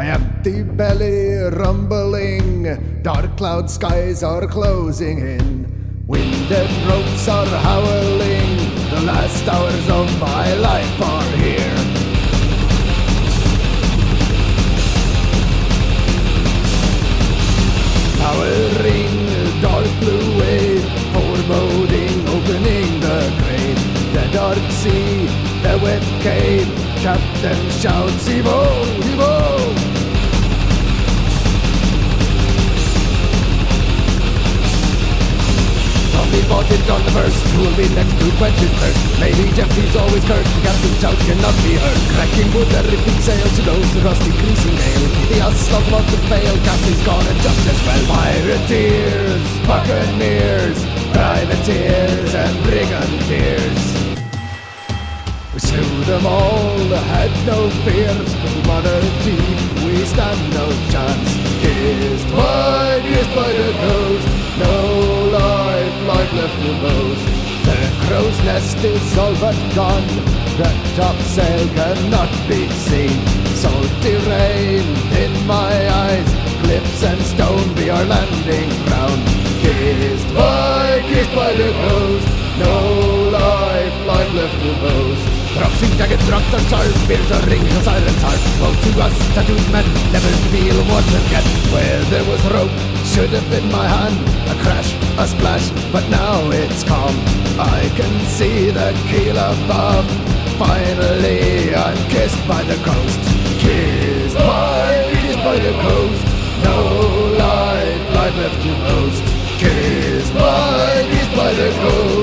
My empty belly rumbling, dark cloud skies are closing in. Winded ropes are howling, the last hours of my life are here. Towering dark blue wave, foreboding opening the grave. The dark sea, the wet cave, captain shouts, Evo, Evo! Tommy Martin on the verse, who will be next to quench his thirst? Maybe Jeffrey's always cursed, the captain's shout cannot be heard. Cracking wood and ripping sails, she goes the rusty creasing gale. The assault about to fail, captain's gone and just as well. Pirateers, buccaneers, privateers and brigadiers. We slew them all, had no fears, but mother deep, we stand no chance. Kissed by the coast, no life left to boast. The crow's nest is all but gone, the topsail cannot be seen. Salty rain in my eyes, cliffs and stone be our landing ground. Kissed by the coast, no life left to boast. Roxing jagged drunk and sharp, beers are ringing of silence heart. Woe to us tattooed men, never to feel what we'll get. Where there was rope, should have been my hand. A crash, a splash, but now it's calm. I can see the keel above. Finally I'm kissed by the coast. Kissed by the coast. No life left to boast. Kissed by the coast.